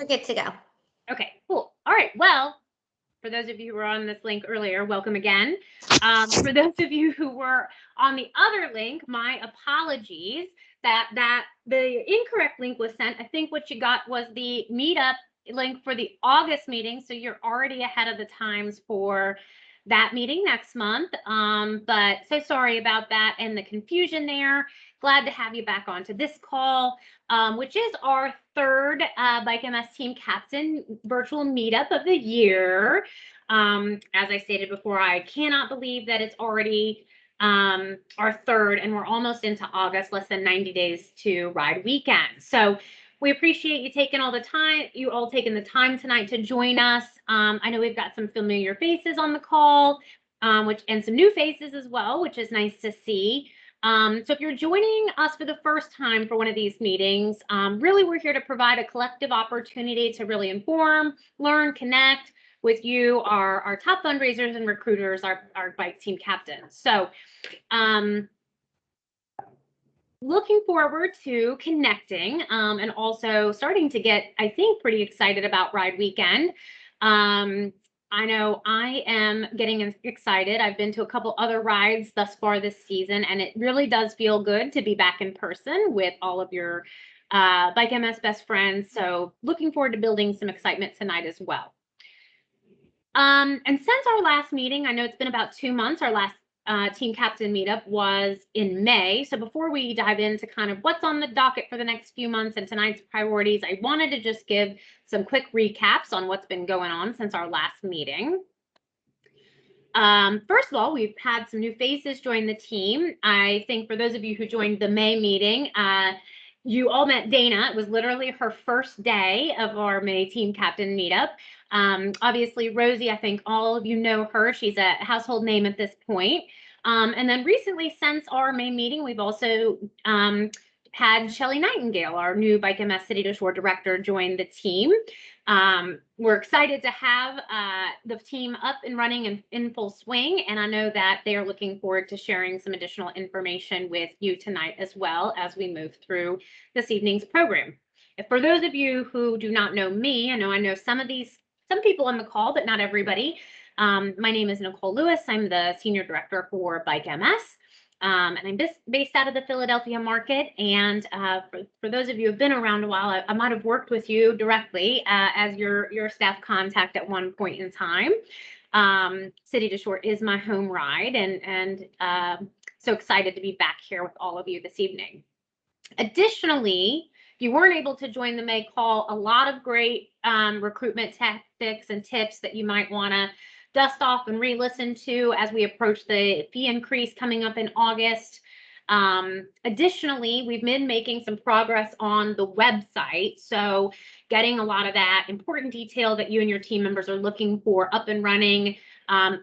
We're good to go. Okay, cool. All right. Well, for those of you who were on this link earlier, welcome again. For those of you who were on the other link, my apologies that the incorrect link was sent. I think what you got was the Meetup link for the August meeting, so you're already ahead of the times for that meeting next month. But so sorry about that and the confusion there. Glad to have you back onto this call, which is our third Bike MS Team Captain virtual meetup of the year. As I stated before, I cannot believe that it's already our third and we're almost into August, less than 90 days to Ride Weekend. So we appreciate you taking all the time, you all taking the time tonight to join us. I know we've got some familiar faces on the call, and some new faces as well, which is nice to see. So if you're joining us for the first time for one of these meetings, really we're here to provide a collective opportunity to really inform, learn, connect with you, our top fundraisers and recruiters, our bike team captains. So looking forward to connecting and also starting to get, I think, pretty excited about Ride Weekend. I know I am getting excited. I've been to a couple other rides thus far this season, and it really does feel good to be back in person with all of your Bike MS best friends. So looking forward to building some excitement tonight as well. And since our last meeting, I know it's been about 2 months, our last team captain meetup was in May. So before we dive into kind of what's on the docket for the next few months and tonight's priorities, I wanted to just give some quick recaps on what's been going on since our last meeting. First of all, we've had some new faces join the team. I think for those of you who joined the May meeting, you all met Dana. It was literally her first day of our May team captain meetup. Obviously, Rosie, I think all of you know her. She's a household name at this point. And then recently, since our May meeting, we've also had Shelly Nightingale, our new Bike MS City to Shore director, join the team. We're excited to have the team up and running and in full swing. And I know that they are looking forward to sharing some additional information with you tonight as well as we move through this evening's program. If for those of you who do not know me, I know some people on the call, but not everybody. My name is Nicole Lewis. I'm the Senior Director for Bike MS. And I'm based out of the Philadelphia market. And for those of you who have been around a while, I might have worked with you directly as your staff contact at one point in time. City to Shore is my home ride, and so excited to be back here with all of you this evening. Additionally, if you weren't able to join the May call, a lot of great recruitment tactics and tips that you might want to dust off and re-listen to as we approach the fee increase coming up in August. Additionally, we've been making some progress on the website. So getting a lot of that important detail that you and your team members are looking for up and running.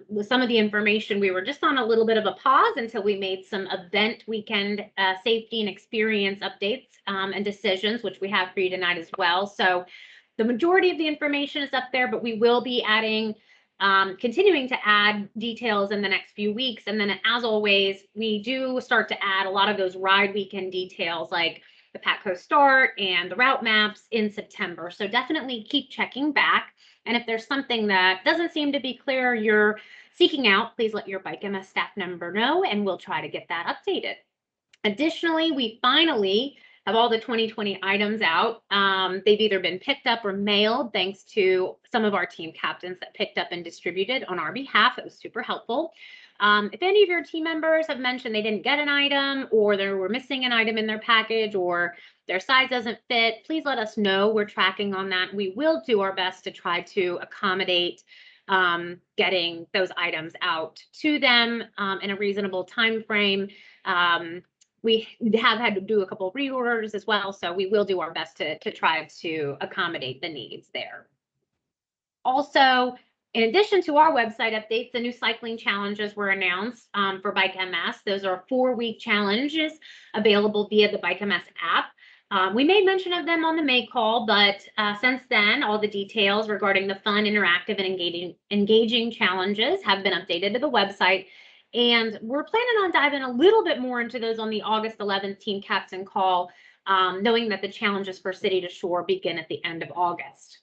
With some of the information, we were just on a little bit of a pause until we made some event weekend safety and experience updates and decisions, which we have for you tonight as well. So the majority of the information is up there, but we will be adding continuing to add details in the next few weeks. And then as always, we do start to add a lot of those ride weekend details like the Patco start and the route maps in September. So definitely keep checking back. And if there's something that doesn't seem to be clear, you're seeking out, please let your Bike MS staff member know, and we'll try to get that updated. Additionally, we finally have all the 2020 items out. They've either been picked up or mailed thanks to some of our team captains that picked up and distributed on our behalf. It was super helpful. If any of your team members have mentioned they didn't get an item or they were missing an item in their package or their size doesn't fit, please let us know. We're tracking on that. We will do our best to try to accommodate getting those items out to them in a reasonable time frame. We have had to do a couple of reorders as well, so we will do our best to try to accommodate the needs there. Also, in addition to our website updates, the new cycling challenges were announced for Bike MS. Those are 4-week challenges available via the Bike MS app. We made mention of them on the May call, but since then, all the details regarding the fun, interactive, and engaging challenges have been updated to the website. And we're planning on diving a little bit more into those on the August 11th team captain call. knowing that the challenges for City to Shore begin at the end of August.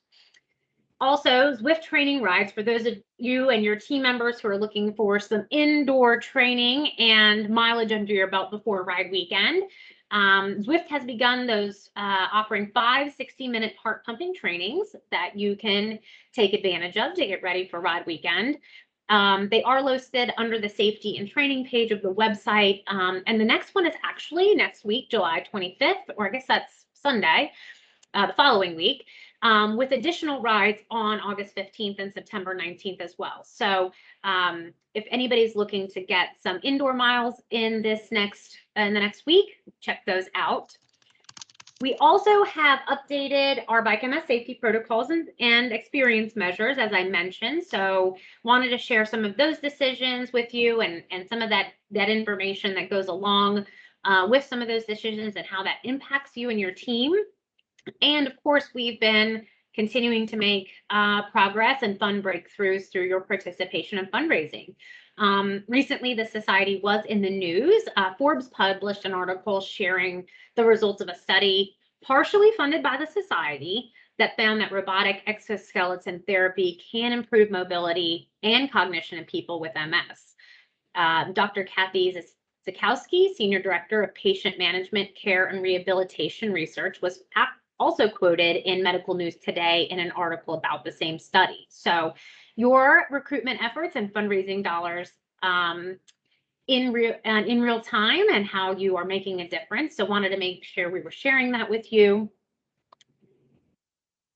Also, Zwift training rides for those of you and your team members who are looking for some indoor training and mileage under your belt before ride weekend. Zwift has begun those offering 5 60-minute heart pumping trainings that you can take advantage of to get ready for ride weekend. They are listed under the safety and training page of the website. And the next one is actually next week, July 25th, or I guess that's Sunday, the following week. With additional rides on August 15th and September 19th as well. So if anybody's looking to get some indoor miles in the next week, check those out. We also have updated our Bike MS safety protocols and experience measures, as I mentioned. So wanted to share some of those decisions with you and some of that information that goes along with some of those decisions and how that impacts you and your team. And of course, we've been continuing to make progress and fun breakthroughs through your participation in fundraising. Recently, the Society was in the news. Forbes published an article sharing the results of a study partially funded by the Society that found that robotic exoskeleton therapy can improve mobility and cognition in people with MS. Dr. Kathy Zakowski, Senior Director of Patient Management, Care, and Rehabilitation Research, was also quoted in Medical News Today in an article about the same study. So your recruitment efforts and fundraising dollars in real time and how you are making a difference. So wanted to make sure we were sharing that with you.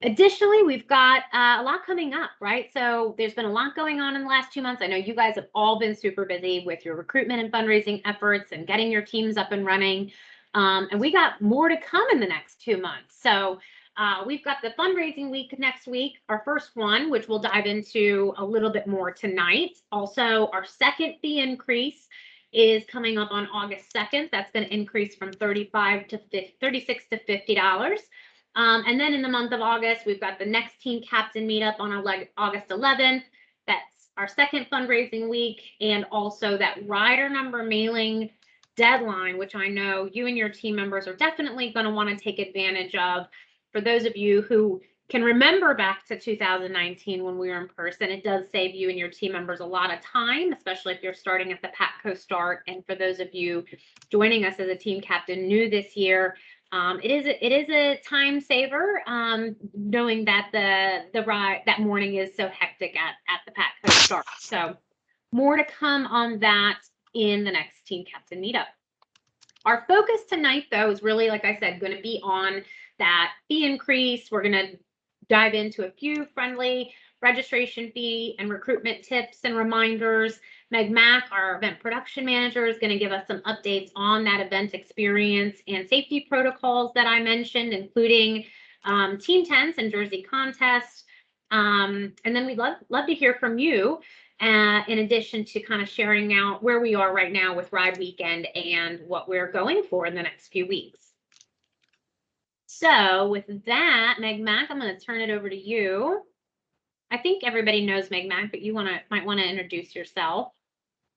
Additionally, we've got a lot coming up, right? So there's been a lot going on in the last 2 months. I know you guys have all been super busy with your recruitment and fundraising efforts and getting your teams up and running. And we got more to come in the next 2 months. So we've got the fundraising week next week, our first one, which we'll dive into a little bit more tonight. Also, our second fee increase is coming up on August 2nd. That's going to increase from $36 to $50. And then in the month of August, we've got the next team captain meetup on August 11th. That's our second fundraising week, and also that rider number mailing deadline, which I know you and your team members are definitely going to want to take advantage of. For those of you who can remember back to 2019 when we were in person, it does save you and your team members a lot of time, especially if you're starting at the PATCO start. And for those of you joining us as a team captain new this year, it is a time saver, knowing that the ride that morning is so hectic at the PATCO start. So more to come on that in the next team captain meetup. Our focus tonight, though, is really, like I said, going to be on that fee increase. We're going to dive into a few friendly registration fee and recruitment tips and reminders. Meg Mack, our event production manager, is going to give us some updates on that event experience and safety protocols that I mentioned, including team tents and jersey contests. And then we'd love to hear from you, in addition to kind of sharing out where we are right now with Ride Weekend and what we're going for in the next few weeks. So with that, Meg Mack, I'm going to turn it over to you. I think everybody knows Meg Mack, but you might want to introduce yourself.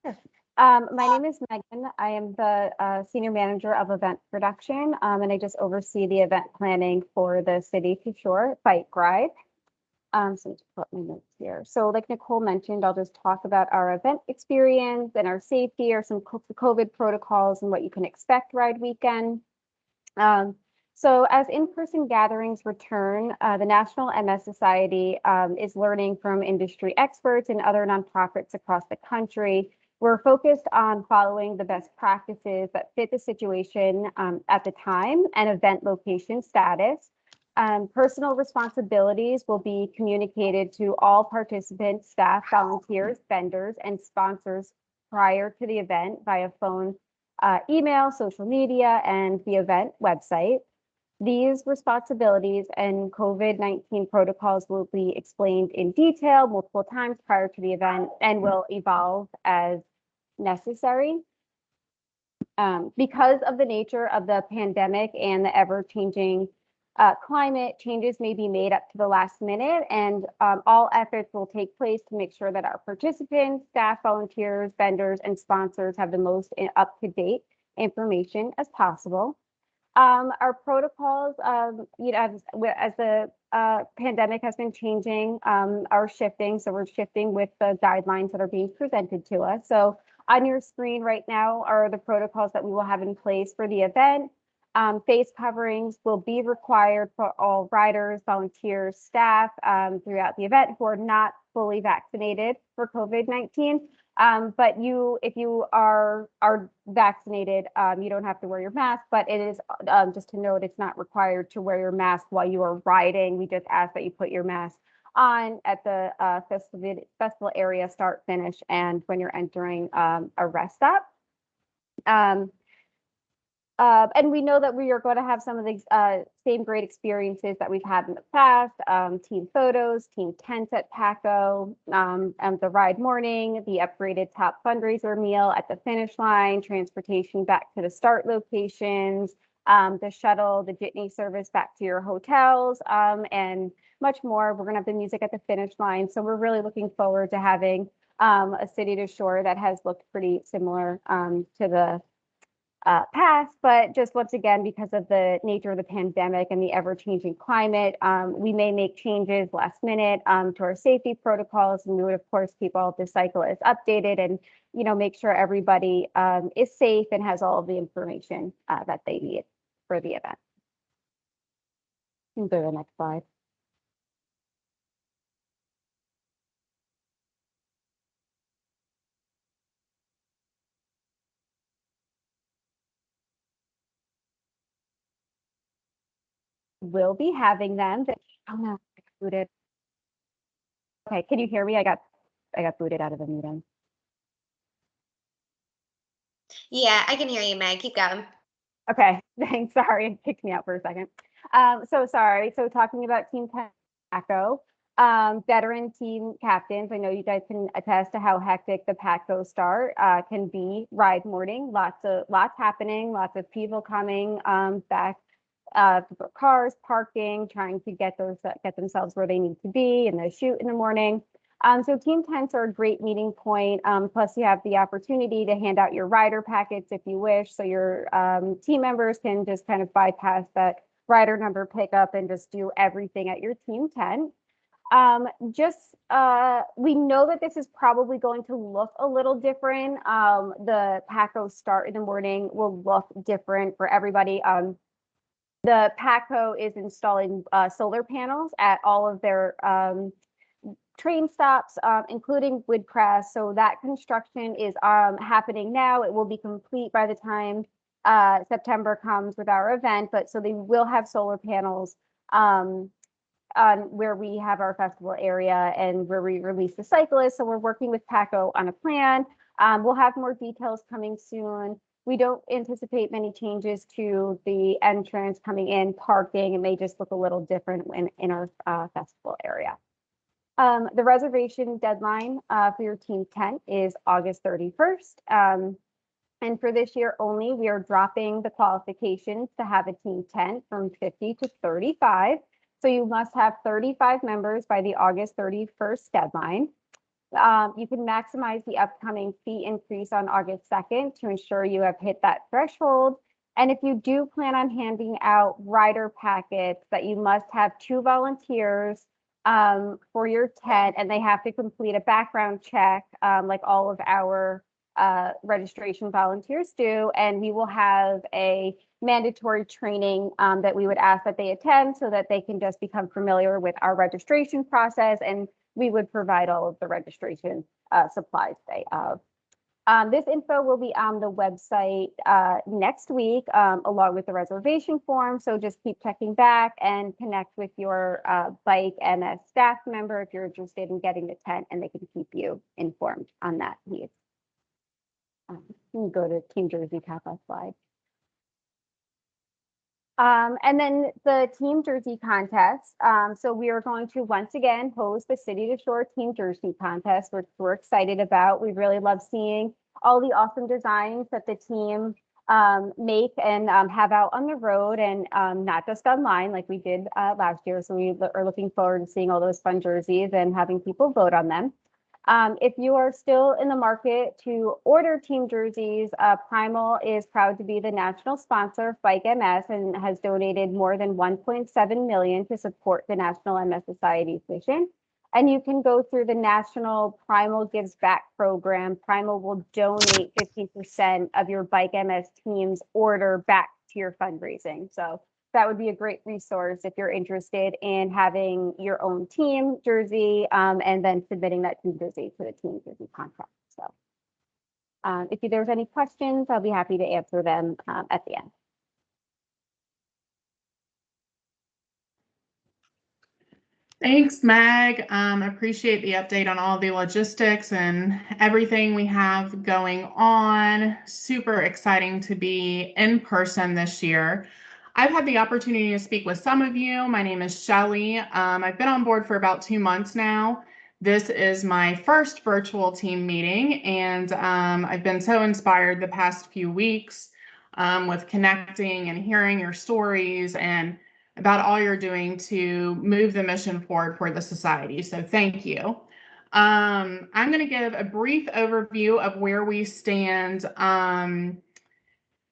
Sure. My name is Megan. I am the Senior Manager of Event Production, and I just oversee the event planning for the City to Shore bike ride. So let's put my notes here. So like Nicole mentioned, I'll just talk about our event experience and our safety, or some COVID protocols and what you can expect ride weekend. So as in-person gatherings return, the National MS Society is learning from industry experts and other nonprofits across the country. We're focused on following the best practices that fit the situation at the time and event location status. Personal responsibilities will be communicated to all participants, staff, volunteers, vendors, and sponsors prior to the event via phone, email, social media, and the event website. These responsibilities and COVID-19 protocols will be explained in detail multiple times prior to the event and will evolve as necessary. Because of the nature of the pandemic and the ever-changing climate, changes may be made up to the last minute, and all efforts will take place to make sure that our participants, staff, volunteers, vendors, and sponsors have the most up-to-date information as possible. Our protocols, as the pandemic has been changing, are shifting. So we're shifting with the guidelines that are being presented to us. So on your screen right now are the protocols that we will have in place for the event. Face coverings will be required for all riders, volunteers, staff throughout the event who are not fully vaccinated for COVID-19. But if you are vaccinated, you don't have to wear your mask. But it is just to note, it's not required to wear your mask while you are riding. We just ask that you put your mask on at the festival area, start, finish, and when you're entering a rest stop. And we know that we are going to have some of the same great experiences that we've had in the past, team photos, team tents at PACO, and the ride morning, the upgraded top fundraiser meal at the finish line, transportation back to the start locations, the shuttle, the jitney service back to your hotels, and much more. We're going to have the music at the finish line. So we're really looking forward to having a city to shore that has looked pretty similar to the past, but just once again, because of the nature of the pandemic and the ever-changing climate, we may make changes last minute to our safety protocols, and we would of course keep all of the cyclists updated and make sure everybody is safe and has all of the information that they need for the event. You can go to the next slide. We'll be having them. Oh no, I got booted. Okay, can you hear me? I got booted out of the meeting. Yeah, I can hear you, Meg. Keep going. Okay, thanks. Sorry, it kicked me out for a second. So sorry. So talking about Team PACO, veteran team captains, I know you guys can attest to how hectic the PACO start can be. Ride morning, lots happening, lots of people coming back for cars, parking, trying to get themselves where they need to be, and the shoot in the morning. So team tents are a great meeting point. Plus you have the opportunity to hand out your rider packets if you wish. So your team members can just kind of bypass that rider number pickup and just do everything at your team tent. We know that this is probably going to look a little different. The PACO start in the morning will look different for everybody. The PACO is installing solar panels at all of their train stops, including Woodcrest. So that construction is happening now. It will be complete by the time September comes with our event. But so they will have solar panels on where we have our festival area and where we release the cyclists. So we're working with PACO on a plan. We'll have more details coming soon. We don't anticipate many changes to the entrance coming in, parking. It may just look a little different in our festival area. The reservation deadline for your team tent is August 31st. And for this year only, we are dropping the qualifications to have a team tent from 50 to 35. So you must have 35 members by the August 31st deadline. You can maximize the upcoming fee increase on August 2nd to ensure you have hit that threshold. And if you do plan on handing out rider packets, that you must have 2 volunteers for your tent, and they have to complete a background check like all of our registration volunteers do. And we will have a mandatory training that we would ask that they attend so that they can just become familiar with our registration process, and we would provide all of the registration supplies they have. This info will be on the website next week, along with the reservation form. So just keep checking back and connect with your bike and a staff member if you're interested in getting the tent, and they can keep you informed on that need. You can go to Team Jersey Kappa slide. And then the Team Jersey contest. So we are going to once again host the City to Shore Team Jersey contest, which we're excited about. We really love seeing all the awesome designs that the team make and have out on the road, and not just online like we did last year. So we are looking forward to seeing all those fun jerseys and having people vote on them. If you are still in the market to order team jerseys, Primal is proud to be the national sponsor of Bike MS and has donated more than 1.7 million to support the National MS Society's mission. And you can go through the National Primal Gives Back program. Primal will donate 50% of your Bike MS team's order back to your fundraising. So that would be a great resource if you're interested in having your own team jersey and then submitting that team jersey to the team jersey contract. So if there's any questions, I'll be happy to answer them at the end. Thanks, Meg. Appreciate the update on all the logistics and everything we have going on. Super exciting to be in person this year. I've had the opportunity to speak with some of you. My name is Shelly. I've been on board for about 2 months now. This is my first virtual team meeting, and I've been so inspired the past few weeks with connecting and hearing your stories and about all you're doing to move the mission forward for the society. So thank you. I'm going to give a brief overview of where we stand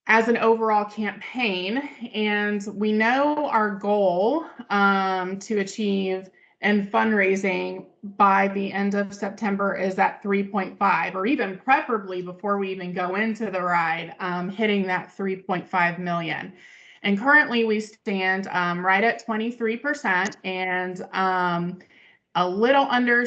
as an overall campaign. And we know our goal to achieve in fundraising by the end of September is at 3.5, or even preferably before we even go into the ride, hitting that 3.5 million. And currently we stand right at 23% and a little under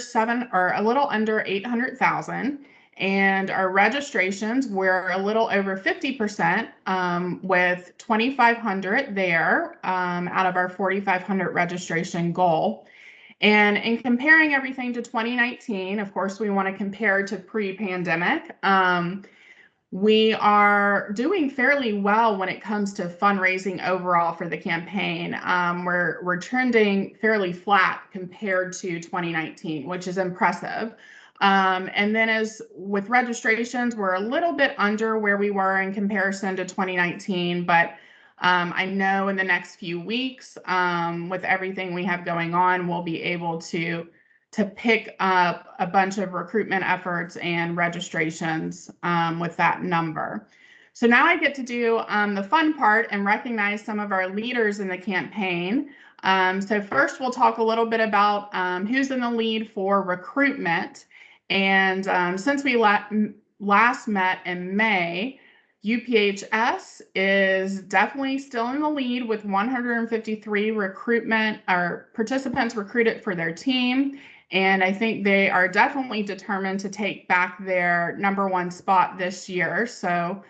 800,000. And our registrations, we're a little over 50% with 2,500 there out of our 4,500 registration goal. And in comparing everything to 2019, of course, we want to compare to pre-pandemic. We are doing fairly well when it comes to fundraising overall for the campaign. We're trending fairly flat compared to 2019, which is impressive. And then as with registrations, we're a little bit under where we were in comparison to 2019, but I know in the next few weeks, with everything we have going on, we'll be able to pick up a bunch of recruitment efforts and registrations with that number. So now I get to do the fun part and recognize some of our leaders in the campaign. So first we'll talk a little bit about who's in the lead for recruitment. And since we last met in May, UPHS is definitely still in the lead with 153 participants recruited for their team. And I think they are definitely determined to take back their #1 spot this year. So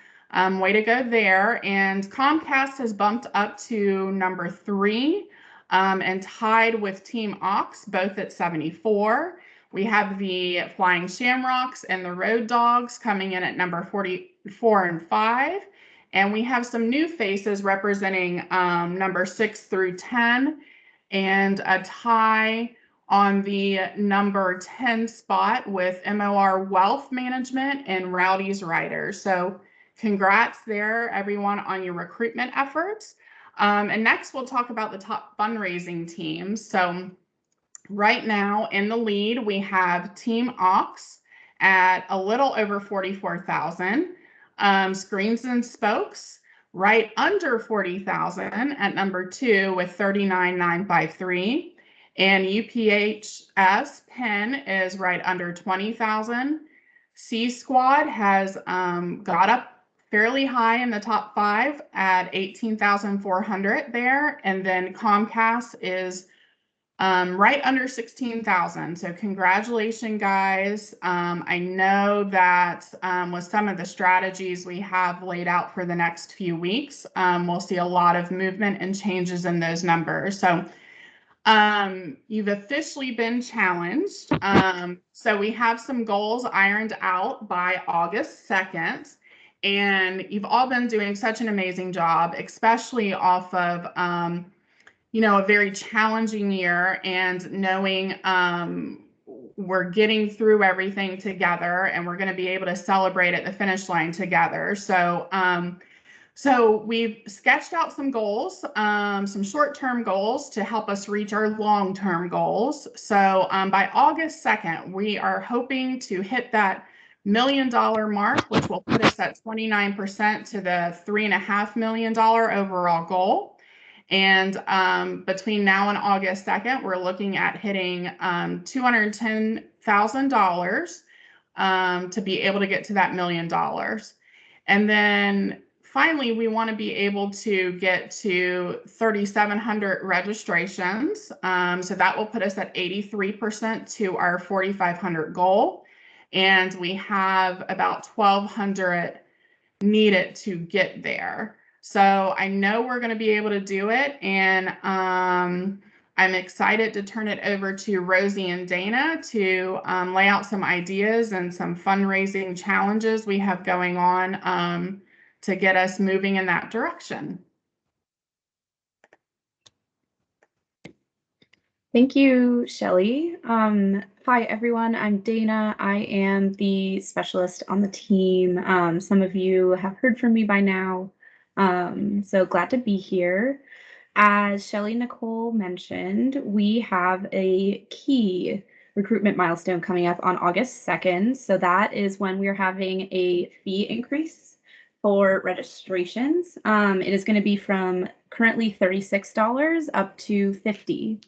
way to go there. And Comcast has bumped up to #3 and tied with Team Ox, both at 74. We have the Flying Shamrocks and the Road Dogs coming in at number 44 and 5. And we have some new faces representing number 6 through 10 and a tie on the number 10 spot with MOR Wealth Management and Rowdy's Riders. So congrats there, everyone, on your recruitment efforts. And next, we'll talk about the top fundraising teams. So right now in the lead, we have Team Ox at a little over 44,000. Screens and Spokes right under 40,000 at #2 with 39,953. And UPHS Penn is right under 20,000. C Squad has got up fairly high in the top 5 at 18,400 there. And then Comcast is right under 16,000. So congratulations, guys. I know that with some of the strategies we have laid out for the next few weeks, we'll see a lot of movement and changes in those numbers. So you've officially been challenged. So we have some goals ironed out by August 2nd. And you've all been doing such an amazing job, especially off of a very challenging year and knowing we're getting through everything together and we're going to be able to celebrate at the finish line together. So So we've sketched out some goals, some short-term goals to help us reach our long-term goals. So by August 2nd, we are hoping to hit that $1 million mark, which will put us at 29% to the $3.5 million overall goal. And between now and August 2nd, we're looking at hitting $210,000 to be able to get to that $1 million. And then finally, we want to be able to get to 3,700 registrations. So that will put us at 83% to our 4,500 goal. And we have about 1,200 needed to get there. So I know we're going to be able to do it. And I'm excited to turn it over to Rosie and Dana to lay out some ideas and some fundraising challenges we have going on to get us moving in that direction. Thank you, Shelley. Hi, everyone. I'm Dana. I am the specialist on the team. Some of you have heard from me by now, so glad to be here. As Shelley Nicole mentioned, we have a key recruitment milestone coming up on August 2nd. So that is when we're having a fee increase for registrations. It is going to be from currently $36 up to $50.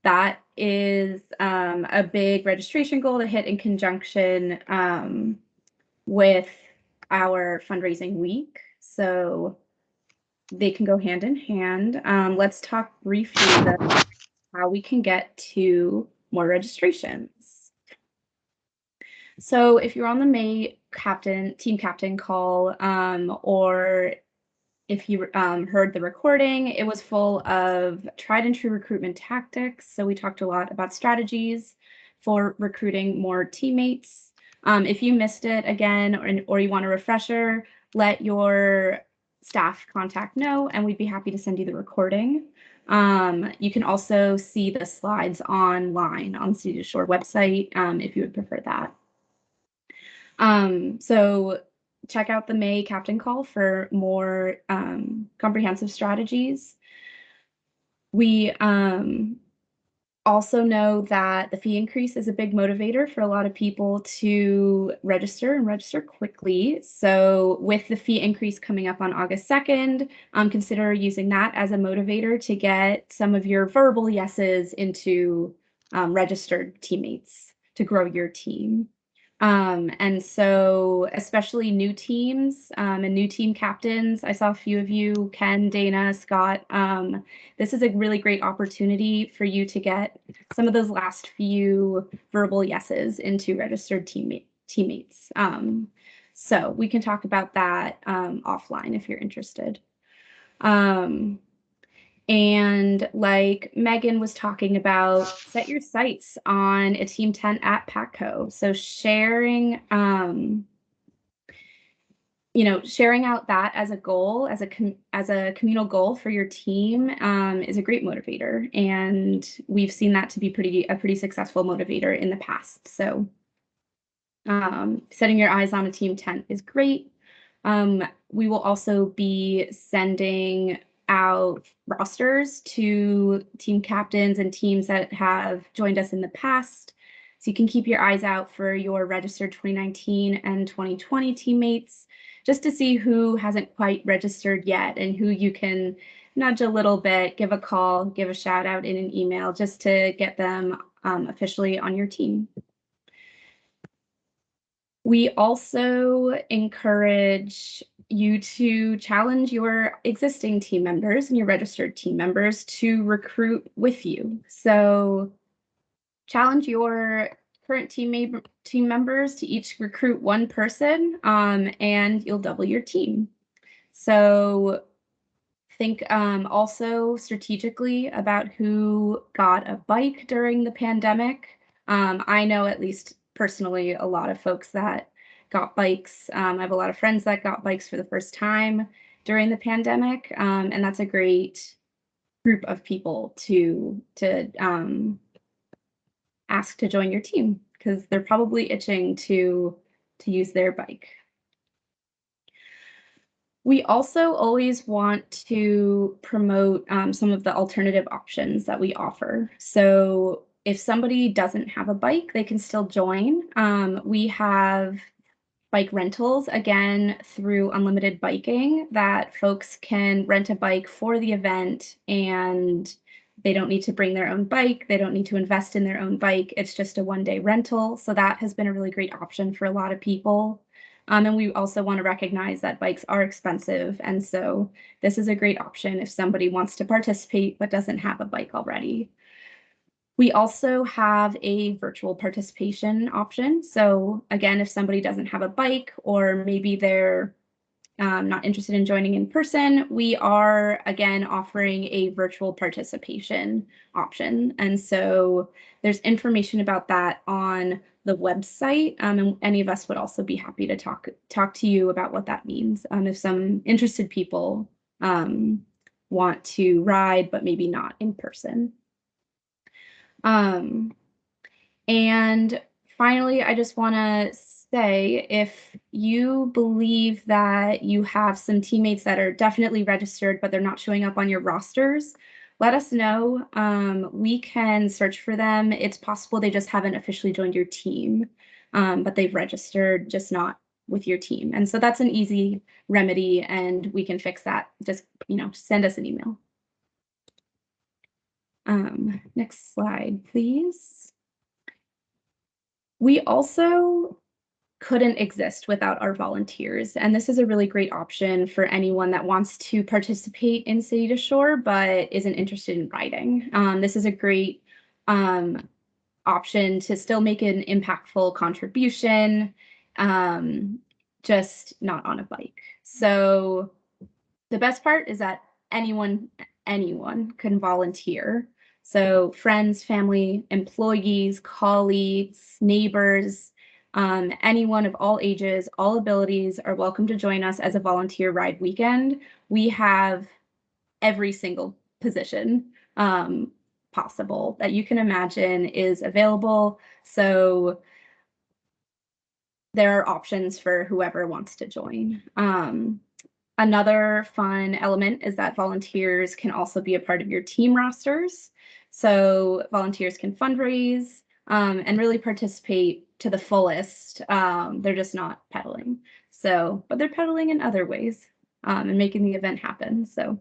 That is a big registration goal to hit in conjunction with our fundraising week. So they can go hand in hand. Let's talk briefly about how we can get to more registrations. So if you're on the May team captain call, or if you heard the recording, it was full of tried and true recruitment tactics. So we talked a lot about strategies for recruiting more teammates. If you missed it again, or you want a refresher, let your staff contact know, and we'd be happy to send you the recording. You can also see the slides online on the City to Shore website if you would prefer that. So check out the May captain call for more comprehensive strategies. We also know that the fee increase is a big motivator for a lot of people to register and register quickly. So with the fee increase coming up on August 2nd, consider using that as a motivator to get some of your verbal yeses into registered teammates to grow your team. And so especially new teams and new team captains, I saw a few of you, Ken, Dana, Scott. This is a really great opportunity for you to get some of those last few verbal yeses into registered teammates. So we can talk about that offline if you're interested. And like Megan was talking about, set your sights on a team tent at PATCO. So sharing, sharing out that as a goal, as a communal goal for your team is a great motivator. And we've seen that to be a pretty successful motivator in the past. So setting your eyes on a team tent is great. We will also be sending out rosters to team captains and teams that have joined us in the past. So you can keep your eyes out for your registered 2019 and 2020 teammates, just to see who hasn't quite registered yet and who you can nudge a little bit, give a call, give a shout out in an email, just to get them officially on your team. We also encourage you to challenge your existing team members and your registered team members to recruit with you. So challenge your current team members to each recruit one person, and you'll double your team. So think also strategically about who got a bike during the pandemic. I know, at least personally, a lot of folks that got bikes. I have a lot of friends that got bikes for the first time during the pandemic, and that's a great group of people to ask to join your team, because they're probably itching to use their bike. We also always want to promote some of the alternative options that we offer. So if somebody doesn't have a bike, they can still join. We have bike rentals, again, through Unlimited Biking, that folks can rent a bike for the event, and they don't need to bring their own bike. They don't need to invest in their own bike. It's just a one-day rental. So that has been a really great option for a lot of people. And we also want to recognize that bikes are expensive. And so this is a great option if somebody wants to participate but doesn't have a bike already. We also have a virtual participation option. So again, if somebody doesn't have a bike, or maybe they're not interested in joining in person, we are again offering a virtual participation option. And so there's information about that on the website, and any of us would also be happy to talk to you about what that means if some interested people want to ride, but maybe not in person. And finally, I just want to say, if you believe that you have some teammates that are definitely registered, but they're not showing up on your rosters, let us know. We can search for them. It's possible they just haven't officially joined your team, but they've registered, just not with your team. And so that's an easy remedy, and we can fix that. Just, send us an email. Next slide, please. We also couldn't exist without our volunteers, and this is a really great option for anyone that wants to participate in City to Shore but isn't interested in riding. This is a great option to still make an impactful contribution, just not on a bike. So the best part is that anyone can volunteer. So friends, family, employees, colleagues, neighbors, anyone of all ages, all abilities are welcome to join us as a volunteer ride weekend. We have every single position possible that you can imagine is available. So there are options for whoever wants to join. Another fun element is that volunteers can also be a part of your team rosters. So volunteers can fundraise and really participate to the fullest. They're just not pedaling. But they're pedaling in other ways and making the event happen. So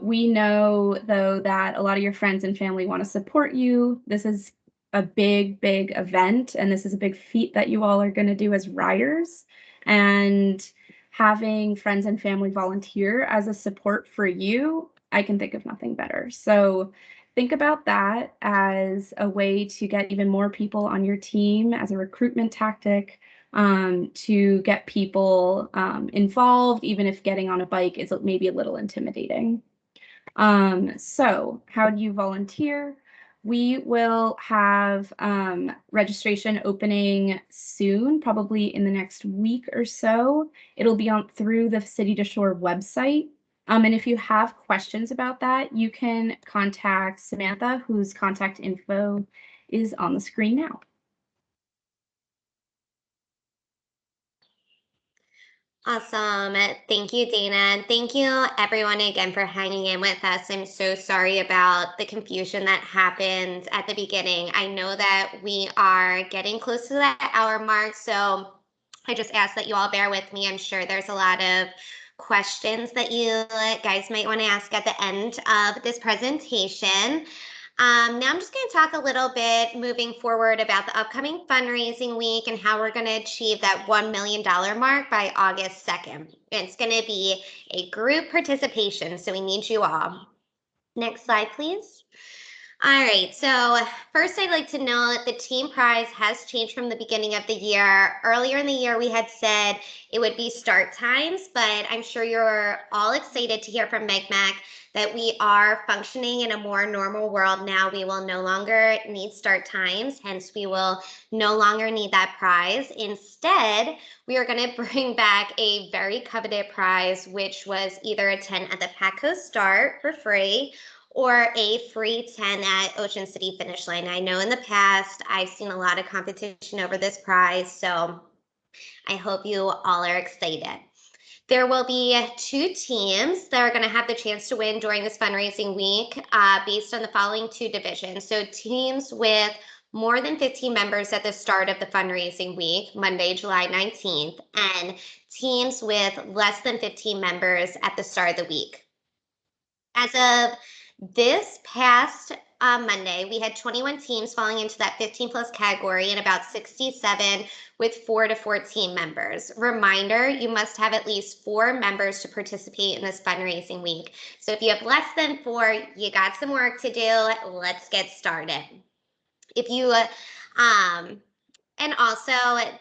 we know, though, that a lot of your friends and family want to support you. This is a big, big event, and this is a big feat that you all are going to do as riders. And having friends and family volunteer as a support for you, I can think of nothing better. So think about that as a way to get even more people on your team, as a recruitment tactic, to get people involved, even if getting on a bike is maybe a little intimidating. So how do you volunteer? We will have registration opening soon, probably in the next week or so. It'll be on through the City to Shore website. And if you have questions about that, you can contact Samantha, whose contact info is on the screen now. Awesome. Thank you, Dana. And thank you, everyone, again for hanging in with us. I'm so sorry about the confusion that happened at the beginning. I know that we are getting close to that hour mark, so I just ask that you all bear with me. I'm sure there's a lot of questions that you guys might want to ask at the end of this presentation. Now I'm just going to talk a little bit moving forward about the upcoming fundraising week and how we're going to achieve that $1 million mark by August 2nd. It's going to be a group participation, so we need you all. Next slide, please. All right, so first I'd like to note the team prize has changed from the beginning of the year. Earlier in the year, we had said it would be start times, but I'm sure you're all excited to hear from MEGMAC that we are functioning in a more normal world now. We will no longer need start times, hence we will no longer need that prize. Instead, we are going to bring back a very coveted prize, which was either a 10 at the Patco start for free, or a free 10 at Ocean City Finish Line. I know in the past, I've seen a lot of competition over this prize, so I hope you all are excited. There will be 2 teams that are going to have the chance to win during this fundraising week based on the following 2 divisions. So teams with more than 15 members at the start of the fundraising week, Monday, July 19th, and teams with less than 15 members at the start of the week. As of this past Monday, we had 21 teams falling into that 15 plus category and about 67 with 4 to 14 members. Reminder, you must have at least 4 members to participate in this fundraising week. So if you have less than 4, you got some work to do. Let's get started. If you and also,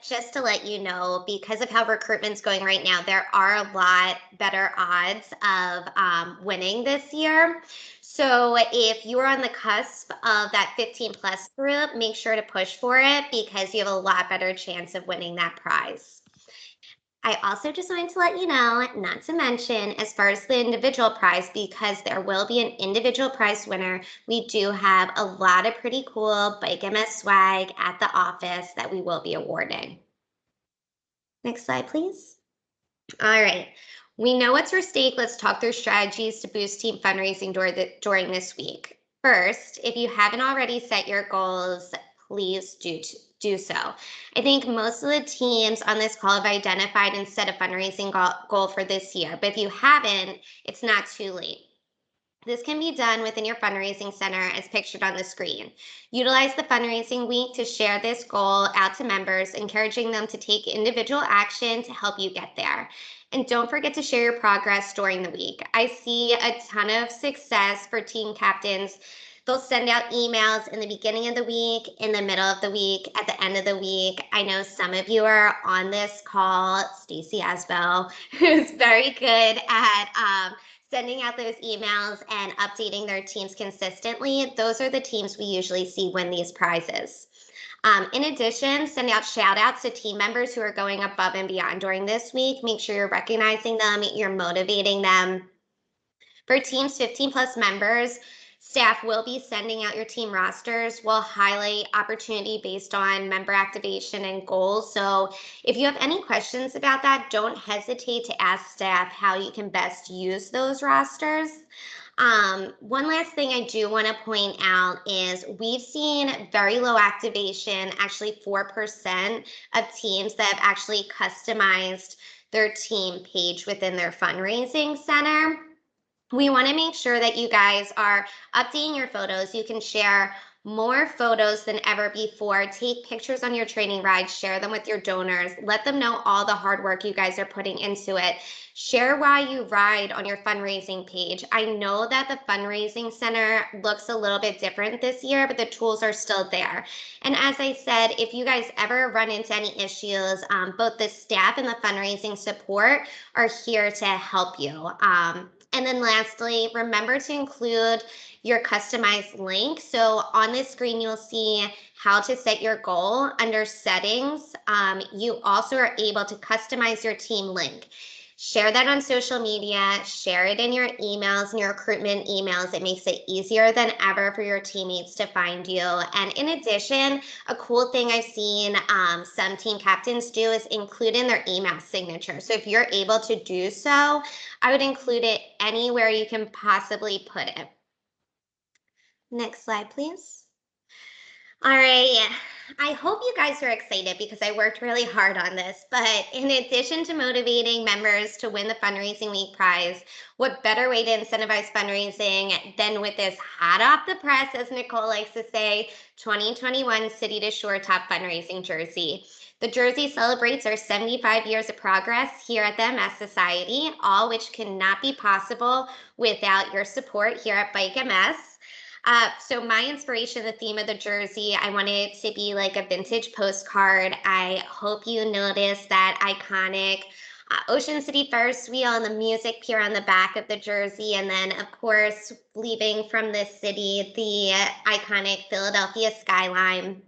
just to let you know, because of how recruitment's going right now, there are a lot better odds of winning this year. So if you're on the cusp of that 15 plus group, make sure to push for it because you have a lot better chance of winning that prize. I also just wanted to let you know, not to mention, as far as the individual prize, because there will be an individual prize winner, we do have a lot of pretty cool Bike MS swag at the office that we will be awarding. Next slide, please. All right. We know what's at stake. Let's talk through strategies to boost team fundraising during this week. First, if you haven't already set your goals, please do so. I think most of the teams on this call have identified and set a fundraising goal for this year, but if you haven't, it's not too late. This can be done within your fundraising center as pictured on the screen. Utilize the fundraising week to share this goal out to members, encouraging them to take individual action to help you get there. And don't forget to share your progress during the week. I see a ton of success for team captains. They'll send out emails in the beginning of the week, in the middle of the week, at the end of the week. I know some of you are on this call. Stacey Asbell, who's very good at sending out those emails and updating their teams consistently. Those are the teams we usually see win these prizes. In addition, send out shout outs to team members who are going above and beyond during this week. Make sure you're recognizing them, you're motivating them. For teams 15 plus members, staff will be sending out your team rosters. We'll highlight opportunity based on member activation and goals. So if you have any questions about that, don't hesitate to ask staff how you can best use those rosters. One last thing I do want to point out is we've seen very low activation, actually 4% of teams that have actually customized their team page within their fundraising center. We want to make sure that you guys are updating your photos. You can share more photos than ever before. Take pictures on your training rides, share them with your donors. Let them know all the hard work you guys are putting into it. Share why you ride on your fundraising page. I know that the fundraising center looks a little bit different this year, but the tools are still there. And as I said, if you guys ever run into any issues, both the staff and the fundraising support are here to help you. And then lastly, remember to include your customized link. So on this screen, you'll see how to set your goal. Under settings, you also are able to customize your team link. Share that on social media, share it in your emails and your recruitment emails. It makes it easier than ever for your teammates to find you. And in addition, a cool thing I've seen some team captains do is include in their email signature. So if you're able to do so, I would include it anywhere you can possibly put it. Next slide, please. All right, I hope you guys are excited because I worked really hard on this, but in addition to motivating members to win the Fundraising Week prize, what better way to incentivize fundraising than with this hot off the press, as Nicole likes to say, 2021 City to Shore Top Fundraising Jersey. The jersey celebrates our 75 years of progress here at the MS Society, all which cannot be possible without your support here at Bike MS. So my inspiration, the theme of the jersey, I wanted it to be like a vintage postcard. I hope you notice that iconic Ocean City Ferris wheel and the music pier on the back of the jersey. And then, of course, leaving from the city, the iconic Philadelphia skyline.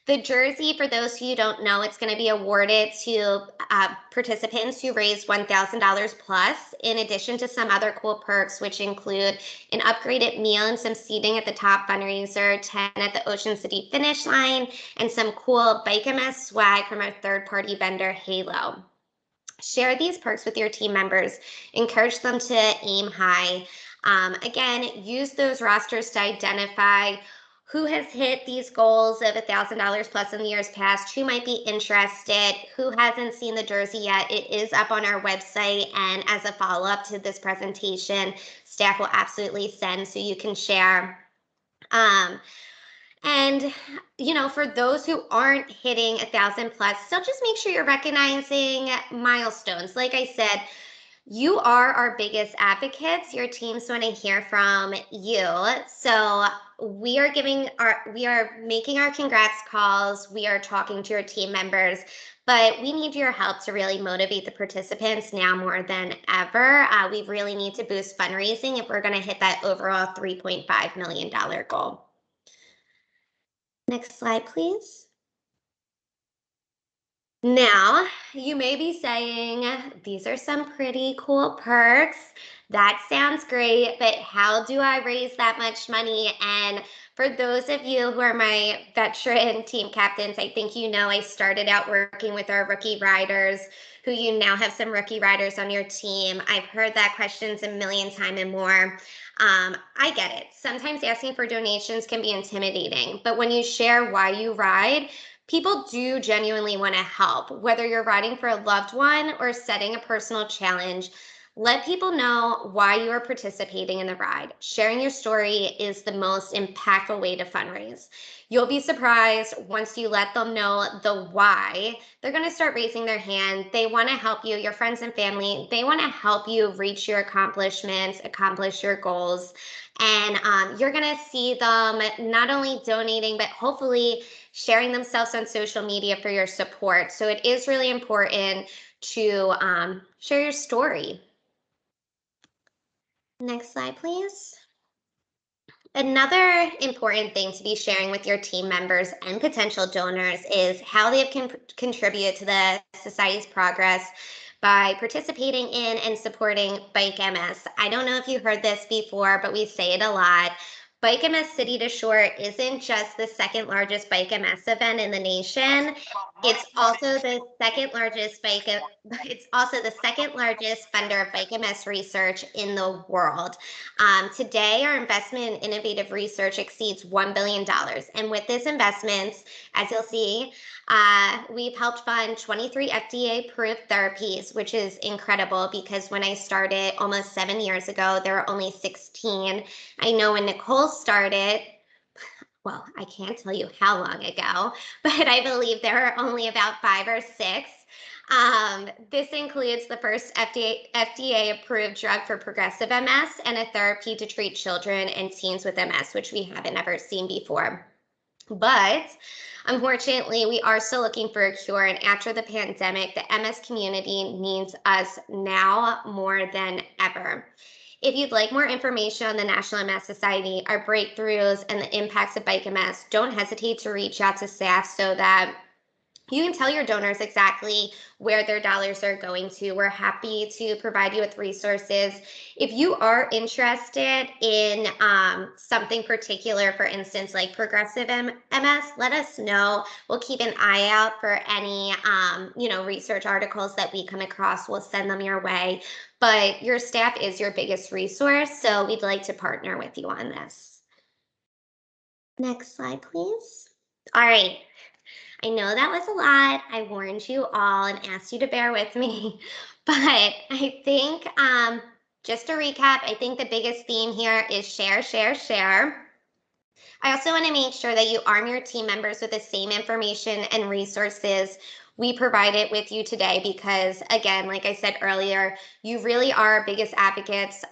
The jersey, for those who don't know, it's going to be awarded to participants who raise $1,000 plus, in addition to some other cool perks, which include an upgraded meal and some seating at the top fundraiser, 10 at the Ocean City finish line, and some cool Bike MS swag from our third-party vendor, Halo. Share these perks with your team members. Encourage them to aim high. Again, use those rosters to identify who has hit these goals of $1,000 plus in the years past, who might be interested, who hasn't seen the jersey yet. It is up on our website, and as a follow-up to this presentation, staff will absolutely send so you can share. And, for those who aren't hitting 1,000 plus, still just make sure you're recognizing milestones. Like I said, you are our biggest advocates. Your teams want to hear from you. So we are making our congrats calls. We are talking to your team members, but we need your help to really motivate the participants now more than ever. We really need to boost fundraising if we're going to hit that overall $3.5 million goal. Next slide, please. Now, you may be saying, these are some pretty cool perks. That sounds great, but how do I raise that much money? And for those of you who are my veteran team captains, I think I started out working with our rookie riders, who you now have some rookie riders on your team. I've heard that questions a million times and more. I get it. Sometimes asking for donations can be intimidating, but when you share why you ride, people do genuinely want to help, whether you're riding for a loved one or setting a personal challenge. Let people know why you are participating in the ride. Sharing your story is the most impactful way to fundraise. You'll be surprised once you let them know the why. They're going to start raising their hand. They want to help you, your friends and family. They want to help you reach your accomplishments, accomplish your goals. And you're going to see them not only donating, but hopefully sharing themselves on social media for your support. So it is really important to share your story. Next slide, please. Another important thing to be sharing with your team members and potential donors is how they have contributed to the society's progress by participating in and supporting Bike MS. I don't know if you heard this before, but we say it a lot. Bike MS City to Shore isn't just the second largest Bike MS event in the nation. It's also the second largest funder of Bike MS research in the world. Today, our investment in innovative research exceeds $1 billion. And with this investments, as you'll see, we've helped fund 23 FDA-approved therapies, which is incredible because when I started almost 7 years ago, there were only 16. I know when Nicole started, well, I can't tell you how long ago, but I believe there are only about 5 or 6. This includes the first FDA-approved drug for progressive MS and a therapy to treat children and teens with MS, which we haven't ever seen before. But unfortunately, we are still looking for a cure. And after the pandemic, the MS community needs us now more than ever. If you'd like more information on the National MS Society, our breakthroughs, and the impacts of Bike MS, don't hesitate to reach out to staff so that you can tell your donors exactly where their dollars are going to. We're happy to provide you with resources. If you are interested in something particular, for instance, like progressive MS, let us know. We'll keep an eye out for any research articles that we come across. We'll send them your way. But your staff is your biggest resource, so we'd like to partner with you on this. Next slide, please. All right. I know that was a lot. I warned you all and asked you to bear with me, but I think just to recap, I think the biggest theme here is share, share, share. I also want to make sure that you arm your team members with the same information and resources we provided with you today because, again, like I said earlier, you really are our biggest advocates.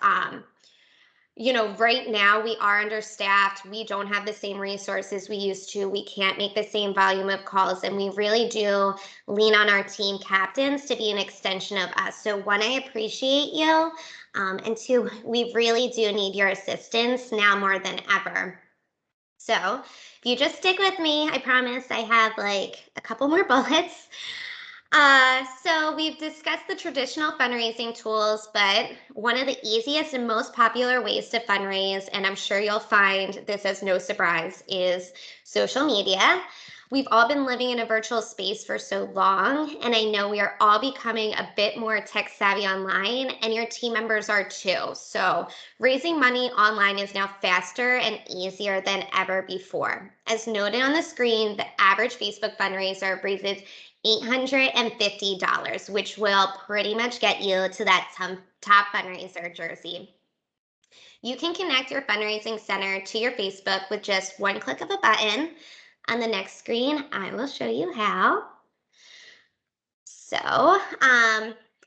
Right now we are understaffed. We don't have the same resources we used to. We can't make the same volume of calls, and we really do lean on our team captains to be an extension of us. So one, I appreciate you, and two, we really do need your assistance now more than ever. So if you just stick with me, I promise I have like a couple more bullets. So we've discussed the traditional fundraising tools, but one of the easiest and most popular ways to fundraise, and I'm sure you'll find this as no surprise, is social media. We've all been living in a virtual space for so long, and I know we are all becoming a bit more tech savvy online, and your team members are too. So raising money online is now faster and easier than ever before. As noted on the screen, the average Facebook fundraiser raises $850, which will pretty much get you to that top fundraiser jersey. You can connect your fundraising center to your Facebook with just one click of a button. On the next screen, I will show you how. So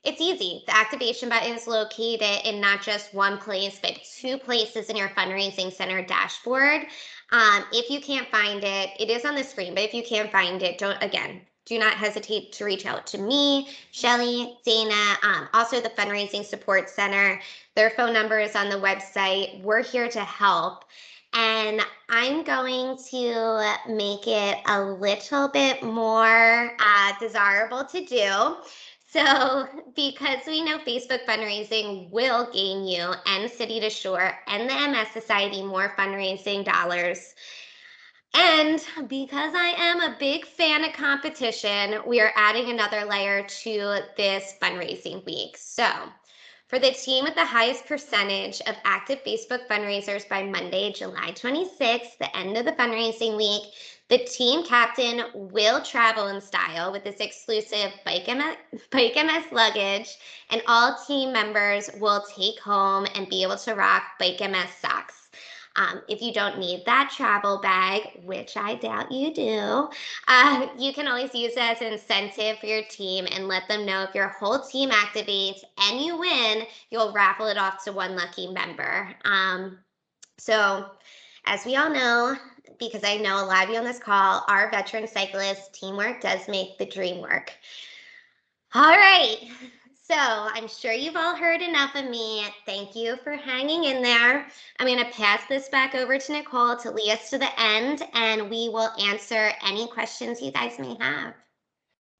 it's easy. The activation button is located in not just one place, but 2 places in your fundraising center dashboard. If you can't find it, it is on the screen, but if you can't find it, do not hesitate to reach out to me, Shelly, Dana, also the Fundraising Support Center. Their phone number is on the website. We're here to help. And I'm going to make it a little bit more desirable to do. So because we know Facebook fundraising will gain you and City to Shore and the MS Society more fundraising dollars, and because I am a big fan of competition, we are adding another layer to this fundraising week. So for the team with the highest percentage of active Facebook fundraisers by Monday, July 26th, the end of the fundraising week, the team captain will travel in style with this exclusive Bike MS luggage, and all team members will take home and be able to rock Bike MS socks. If you don't need that travel bag, which I doubt you do, you can always use it as an incentive for your team and let them know if your whole team activates and you win, you'll raffle it off to one lucky member. So as we all know, because I know a lot of you on this call are veteran cyclists, teamwork does make the dream work. All right. So I'm sure you've all heard enough of me. Thank you for hanging in there. I'm going to pass this back over to Nicole to lead us to the end, and we will answer any questions you guys may have.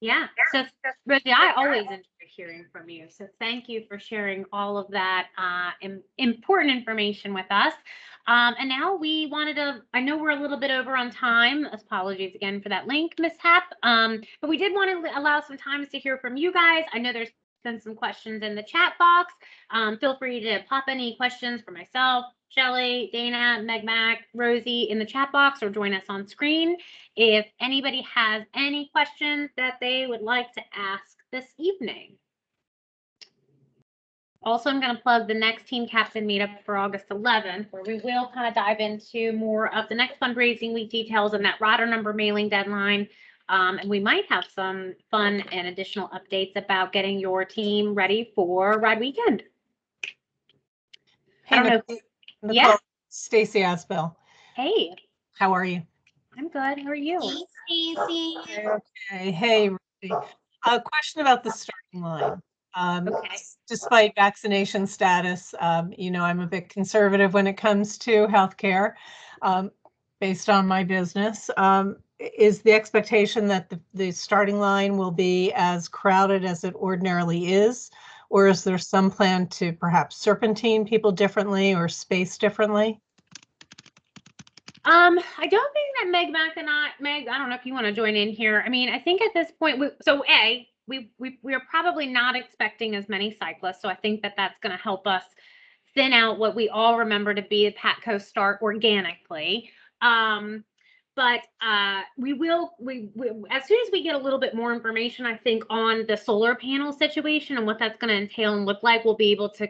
Yeah. So, Rosie, I always enjoy hearing from you. So thank you for sharing all of that important information with us. And now we wanted to, I know we're a little bit over on time. Apologies again for that link mishap. But we did want to allow some time to hear from you guys. I know there's been some questions in the chat box. Feel free to pop any questions for myself, Shelly, Dana, Meg Mac, Rosie in the chat box, or join us on screen if anybody has any questions that they would like to ask this evening. Also, I'm going to plug the next Team Captain Meetup for August 11th, where we will kind of dive into more of the next fundraising week details and that rider number mailing deadline. And we might have some fun and additional updates about getting your team ready for Ride Weekend. Hey, I don't know. Nicole, Yeah. Stacy Asbell. Hey. How are you? I'm good. How are you? Hey, Stacey. Okay. Hey, Ruby. A question about the starting line. Okay. Despite vaccination status, you know, I'm a bit conservative when it comes to healthcare, based on my business. Is the expectation that the starting line will be as crowded as it ordinarily is? Or is there some plan to perhaps serpentine people differently or space differently? I don't think that Meg I don't know if you want to join in here. I mean, I think at this point, we are probably not expecting as many cyclists. So I think that that's going to help us thin out what we all remember to be a Patco start organically. But we as soon as we get a little bit more information, I think, on the solar panel situation and what that's going to entail and look like, we'll be able to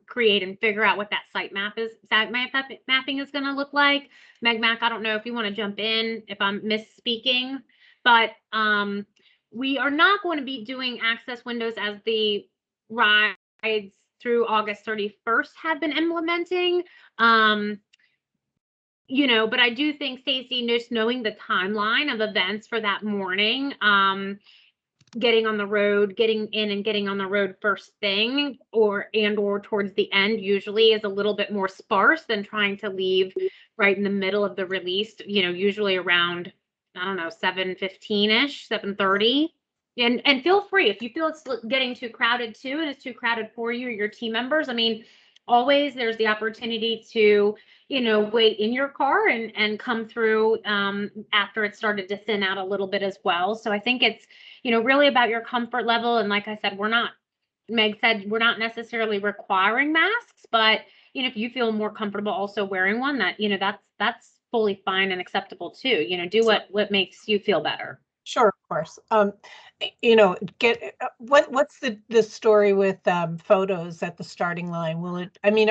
create and figure out what that site mapping is going to look like. Meg Mac, I don't know if you want to jump in if I'm misspeaking, but we are not going to be doing access windows as the rides through August 31st have been implementing. You know, but I do think, Stacey, just knowing the timeline of events for that morning, getting on the road, getting in and getting on the road first thing or towards the end usually is a little bit more sparse than trying to leave right in the middle of the release, you know, usually around, I don't know, 7:15-ish, 7:30. And feel free if you feel it's getting too crowded too, and it's too crowded for you or your team members. I mean, always there's the opportunity to, wait in your car and come through after it started to thin out a little bit as well. So I think it's, really about your comfort level. And like I said, Meg said, we're not necessarily requiring masks, but, if you feel more comfortable also wearing one, that's fully fine and acceptable too. Do what makes you feel better. Sure, of course. What's the story with photos at the starting line?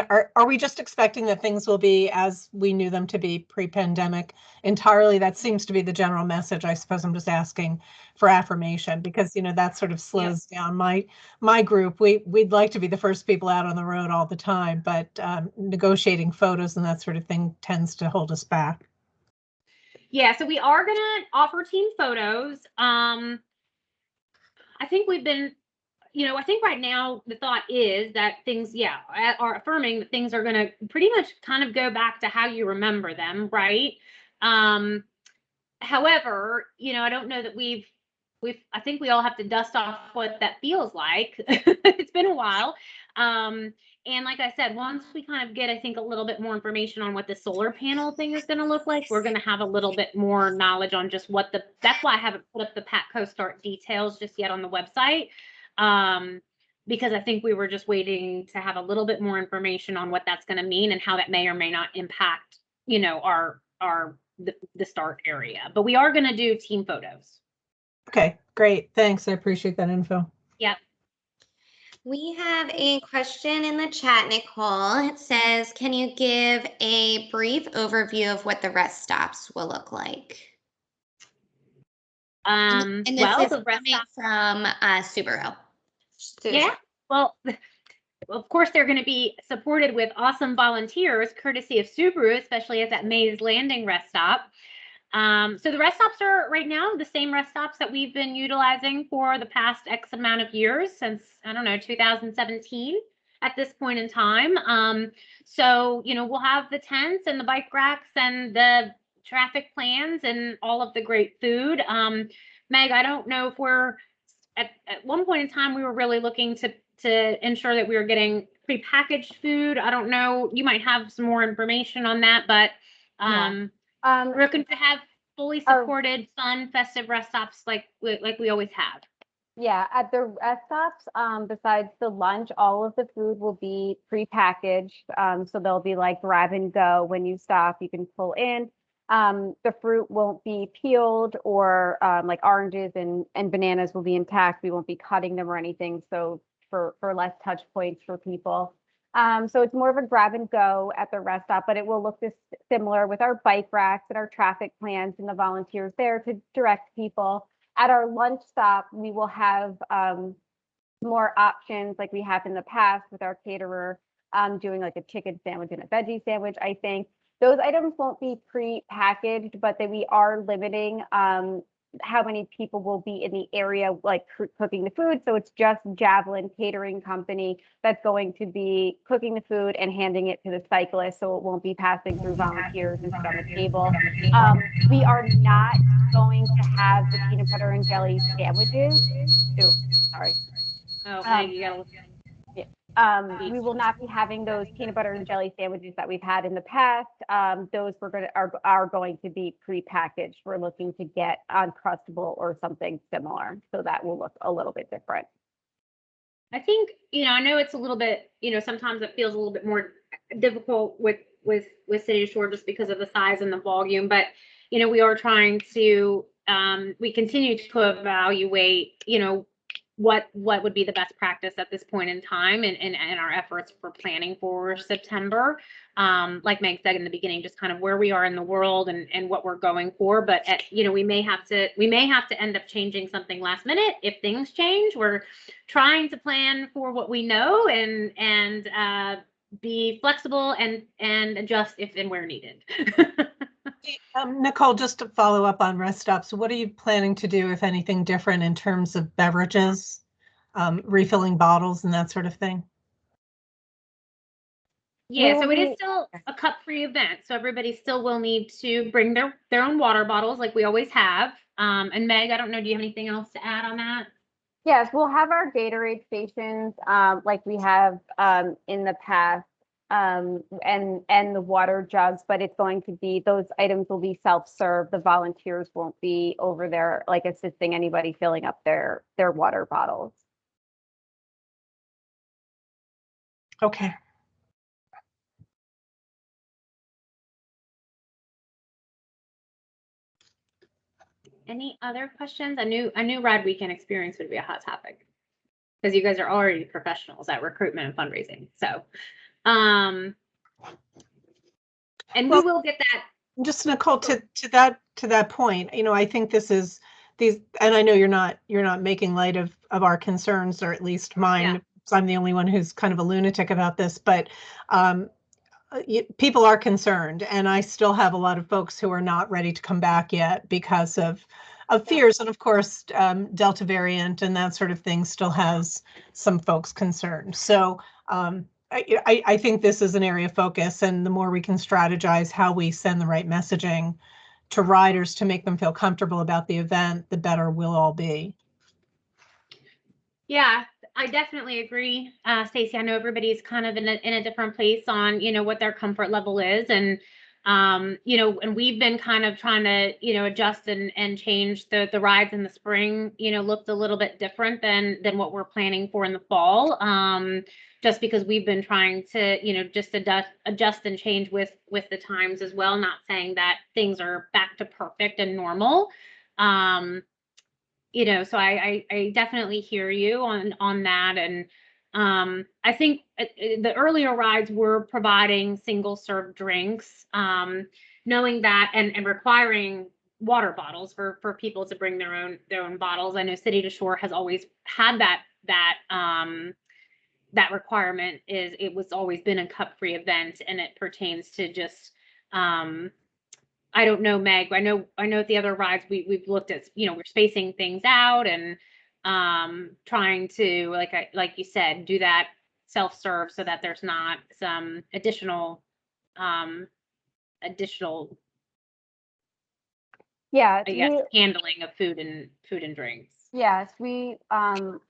Are we just expecting that things will be as we knew them to be pre-pandemic entirely? That seems to be the general message. I suppose I'm just asking for affirmation because, that sort of slows down my group. We'd like to be the first people out on the road all the time, but negotiating photos and that sort of thing tends to hold us back. Yeah, so we are going to offer team photos. I think we've been, I think right now the thought is that things, are affirming that things are going to pretty much kind of go back to how you remember them, right? However, I don't know that I think we all have to dust off what that feels like. It's been a while. And like I said, once we kind of get, I think, a little bit more information on what the solar panel thing is going to look like, we're going to have a little bit more knowledge on just that's why I haven't put up the Patco start details just yet on the website. Because I think we were just waiting to have a little bit more information on what that's going to mean and how that may or may not impact, the start area. But we are going to do team photos. Okay, great. Thanks. I appreciate that info. Yep. We have a question in the chat, Nicole. It says, can you give a brief overview of what the rest stops will look like? And this is the rest coming from Subaru. Yeah. Well, of course, they're going to be supported with awesome volunteers, courtesy of Subaru, especially at that Mays Landing rest stop. So the rest stops are right now the same rest stops that we've been utilizing for the past X amount of years since, 2017 at this point in time. So, we'll have the tents and the bike racks and the traffic plans and all of the great food. Meg, I don't know if we're at one point in time, we were really looking to ensure that we were getting prepackaged food. I don't know, you might have some more information on that, but we're looking to have fully supported, fun, festive rest stops like we always have. Yeah, at the rest stops, besides the lunch, all of the food will be prepackaged. So they'll be like grab and go. When you stop, you can pull in. The fruit won't be peeled or like oranges and bananas will be intact. We won't be cutting them or anything. So for less touch points for people. So it's more of a grab and go at the rest stop, but it will look similar with our bike racks and our traffic plans and the volunteers there to direct people. At our lunch stop, we will have more options like we have in the past with our caterer doing like a chicken sandwich and a veggie sandwich. I think those items won't be pre-packaged, but that we are limiting how many people will be in the area like cooking the food. So it's just Javelin Catering Company that's going to be cooking the food and handing it to the cyclist. So it won't be passing through volunteers and sit on the table. We are not going to have the peanut butter and jelly sandwiches. Ooh, sorry. Oh, Meg, you gotta look. We will not be having those peanut butter and jelly sandwiches that we've had in the past. Those are going to be prepackaged. We're looking to get Uncrustable or something similar, so that will look a little bit different. I think, I know it's a little bit, sometimes it feels a little bit more difficult with City to Shore just because of the size and the volume, but we are trying to we continue to evaluate, what would be the best practice at this point in time and our efforts for planning for September. Like Meg said in the beginning, just kind of where we are in the world and what we're going for. But we may have to end up changing something last minute if things change. We're trying to plan for what we know and be flexible and adjust if and where needed. Nicole, just to follow up on rest stops, what are you planning to do, if anything, different in terms of beverages, refilling bottles and that sort of thing? Yeah, so it is still a cup-free event. So everybody still will need to bring their own water bottles like we always have. And Meg, I don't know, do you have anything else to add on that? Yes, we'll have our Gatorade stations like we have in the past. and the water jugs, but it's going to be, those items will be self-serve. The volunteers won't be over there like assisting anybody filling up their water bottles. Okay. Any other questions? I knew Ride Weekend experience would be a hot topic because you guys are already professionals at recruitment and fundraising. So, and we will get that. Just Nicole, to that point, I think this is these, and I know you're not making light of our concerns, or at least mine. Yeah. So I'm the only one who's kind of a lunatic about this, but people are concerned, and I still have a lot of folks who are not ready to come back yet because of fears, and of course, Delta variant and that sort of thing still has some folks concerned. So I think this is an area of focus, and the more we can strategize how we send the right messaging to riders to make them feel comfortable about the event, the better we'll all be. Yeah, I definitely agree, Stacey. I know everybody's kind of in a different place on, what their comfort level is. And, and we've been kind of trying to, adjust and change the rides in the spring, looked a little bit different than what we're planning for in the fall. Just because we've been trying to, just adjust and change with the times as well. Not saying that things are back to perfect and normal. So I definitely hear you on that. And I think the earlier rides were providing single serve drinks, knowing that and requiring water bottles for people to bring their own bottles. I know City to Shore has always had that requirement. It was always been a cup free event, and it pertains to just I don't know, Meg. I know at the other rides we've looked at, we're spacing things out and trying to, like you said, do that self-serve so that there's not some additional Yeah, I guess handling of food and drinks. Yes, we,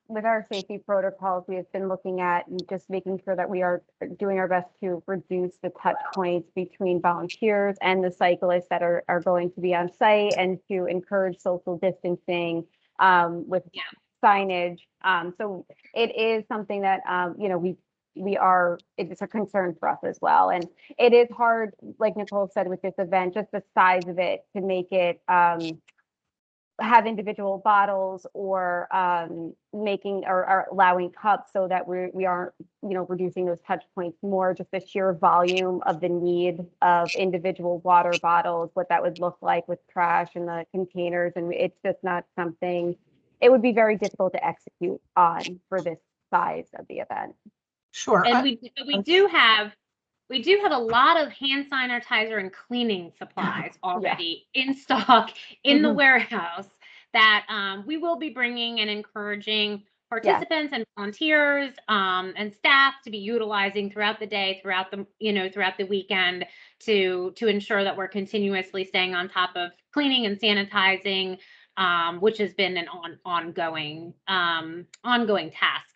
with our safety protocols, we have been looking at and just making sure that we are doing our best to reduce the touch points between volunteers and the cyclists that are going to be on site, and to encourage social distancing with signage. So it is something that, it's a concern for us as well. And it is hard, like Nicole said, with this event, just the size of it, to make it, have individual bottles, or making or allowing cups, so that we aren't reducing those touch points more. Just the sheer volume of the need of individual water bottles, what that would look like with trash in the containers, and it's just not something. It would be very difficult to execute on for this size of the event. Sure. And we do have a lot of hand sanitizer and cleaning supplies already in stock in the warehouse that we will be bringing and encouraging participants and volunteers and staff to be utilizing throughout the day, throughout the weekend, to ensure that we're continuously staying on top of cleaning and sanitizing, which has been an ongoing task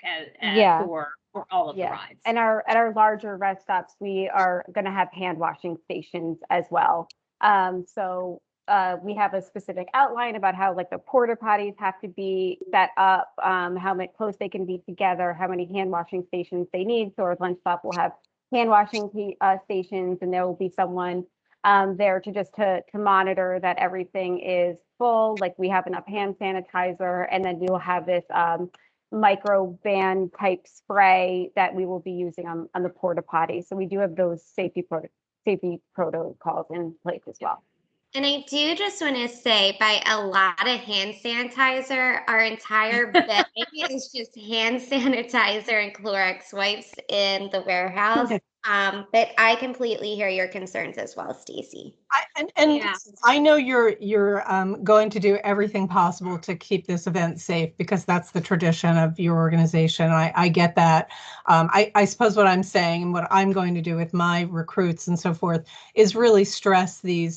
for all of the rides. And at our larger rest stops, we are going to have hand washing stations as well. So we have a specific outline about how, like, the porta potties have to be set up, how close they can be together, how many hand washing stations they need. So our lunch stop will have hand washing stations, and there will be someone there to monitor that everything is full. Like, we have enough hand sanitizer, and then we will have this micro band type spray that we will be using on the porta potty. So we do have those safety protocols in place as well. And I do just want to say, by a lot of hand sanitizer, our entire bag is just hand sanitizer and Clorox wipes in the warehouse. But I completely hear your concerns as well, Stacey. I know you're going to do everything possible to keep this event safe, because that's the tradition of your organization. I get that. I suppose what I'm saying, and what I'm going to do with my recruits and so forth, is really stress the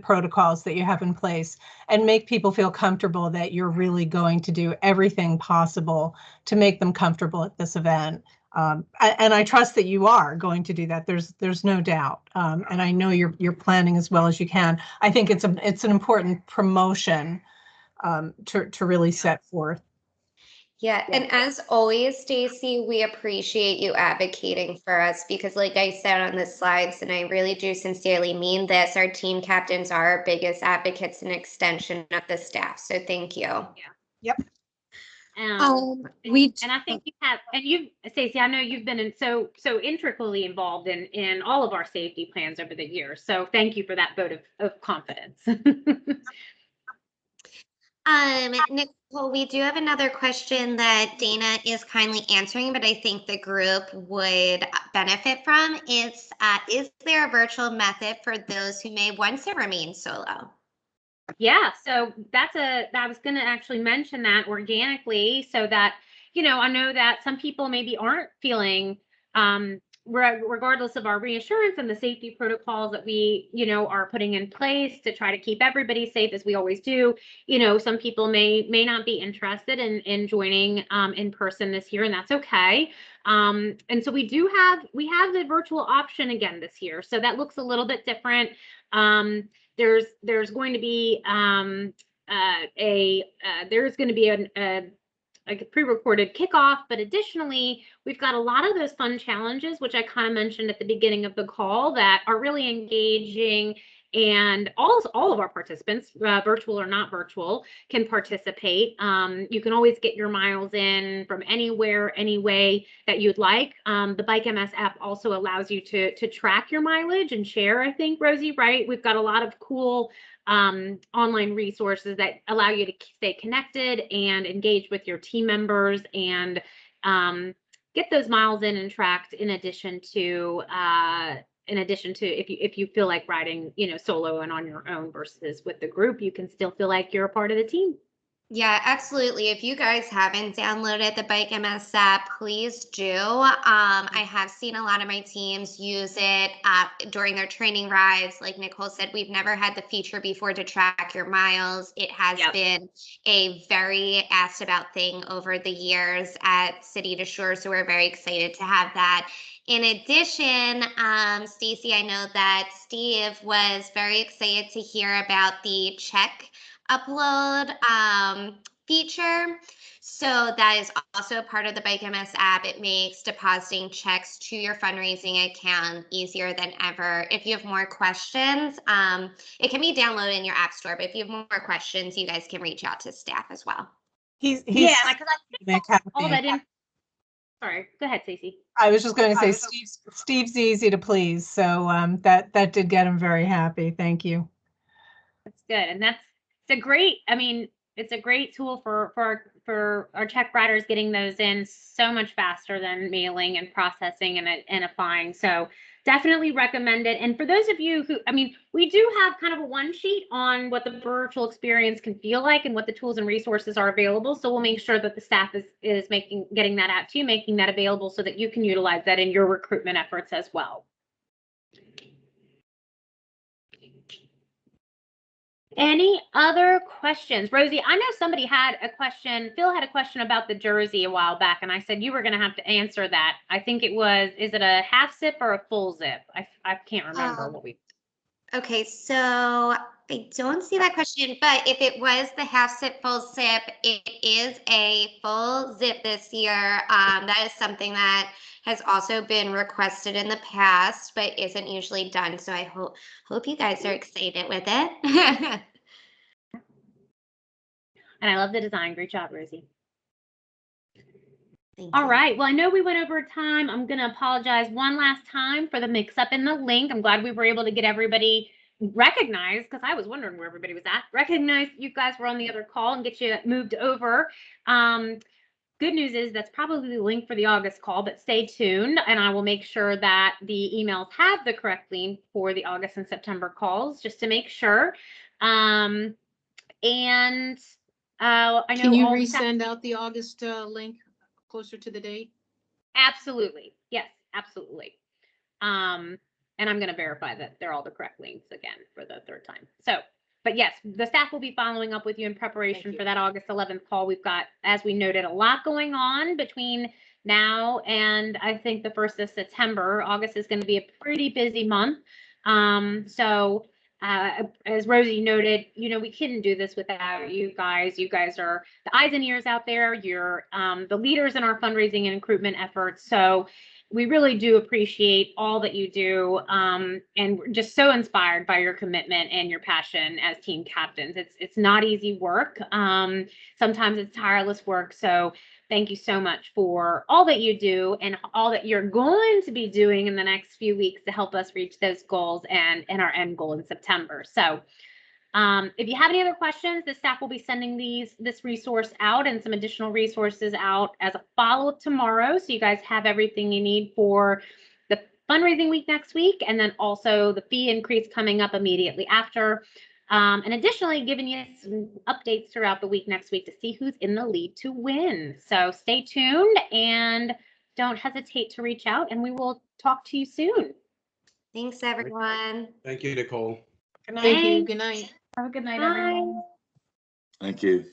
protocols that you have in place, and make people feel comfortable that you're really going to do everything possible to make them comfortable at this event. And I trust that you are going to do that. There's no doubt. And I know you're planning as well as you can. I think it's an important promotion to really set forth. Yeah, and as always, Stacy, we appreciate you advocating for us because, like I said on the slides, and I really do sincerely mean this, our team captains are our biggest advocates and extension of the staff. So thank you. Yep. And I think you have, and you, Stacey, I know you've been so intricately involved in all of our safety plans over the years. So thank you for that vote of confidence. Nicole, we do have another question that Dana is kindly answering, but I think the group would benefit from. Is there a virtual method for those who may want to remain solo? Yeah, so I was going to actually mention that organically so that, I know that some people maybe aren't feeling, regardless of our reassurance and the safety protocols that we, are putting in place to try to keep everybody safe as we always do. Some people may not be interested in joining in person this year, and that's okay. And so we have the virtual option again this year. So that looks a little bit different. There's going to be a pre-recorded kickoff, but additionally, we've got a lot of those fun challenges, which I kind of mentioned at the beginning of the call, that are really engaging, and all of our participants, virtual or not virtual, can participate. You can always get your miles in from anywhere, any way that you'd like. The Bike MS app also allows you to track your mileage and share, I think, Rosie, right? We've got a lot of cool online resources that allow you to stay connected and engage with your team members and get those miles in and tracked, in addition to if you feel like riding, solo and on your own versus with the group, you can still feel like you're a part of the team. Yeah, absolutely. If you guys haven't downloaded the Bike MS app, please do. I have seen a lot of my teams use it during their training rides. Like Nicole said, we've never had the feature before to track your miles. It has been a very asked about thing over the years at City to Shore, so we're very excited to have that. In addition, Stacy, I know that Steve was very excited to hear about the check upload feature. So that is also part of the Bike MS app. It makes depositing checks to your fundraising account easier than ever. If you have more questions, it can be downloaded in your app store, but if you have more questions, you guys can reach out to staff as well. He's because I think all that in. Sorry, go ahead, Stacey. I was just going to say Steve's easy to please, so that did get him very happy. Thank you. That's good, and it's a great tool for our check riders, getting those in so much faster than mailing and processing and applying. So definitely recommend it. And for those of you who, we do have kind of a one sheet on what the virtual experience can feel like and what the tools and resources are available. So we'll make sure that the staff is getting that out to you, making that available so that you can utilize that in your recruitment efforts as well. Any other questions? Rosie, I know somebody had a question. Phil had a question about the jersey a while back, and I said you were going to have to answer that. I think it was, is it a half zip or a full zip? I can't remember what we. Okay, so I don't see that question, but if it was the half zip, full zip, it is a full zip this year. That is something that has also been requested in the past, but isn't usually done. So I hope you guys are excited with it. And I love the design. Great job, Rosie. All right. Well, I know we went over time. I'm going to apologize one last time for the mix up in the link. I'm glad we were able to get everybody recognized, because I was wondering where everybody was at. Recognize you guys were on the other call and get you moved over. Good news is that's probably the link for the August call, but stay tuned and I will make sure that the emails have the correct link for the August and September calls, just to make sure. I know. Can you resend out the August link closer to the date? Absolutely. Yes, absolutely. And I'm going to verify that they're all the correct links again for the third time. So, but yes, the staff will be following up with you in preparation for that August 11th call. We've got, as we noted, a lot going on between now, and I think the 1st of September. August is going to be a pretty busy month. So as Rosie noted, we couldn't do this without you guys. You guys are the eyes and ears out there. You're the leaders in our fundraising and recruitment efforts. So we really do appreciate all that you do, and we're just so inspired by your commitment and your passion as team captains. It's not easy work. Sometimes it's tireless work. So thank you so much for all that you do and all that you're going to be doing in the next few weeks to help us reach those goals and our end goal in September. So if you have any other questions, the staff will be sending this resource out and some additional resources out as a follow-up tomorrow. So you guys have everything you need for the fundraising week next week, and then also the fee increase coming up immediately after. And additionally, giving you some updates throughout the week next week to see who's in the lead to win. So stay tuned and don't hesitate to reach out, and we will talk to you soon. Thanks, everyone. Thank you, Nicole. Good night. Thank you. Good night. Have a good night, Bye. everyone. Thank you.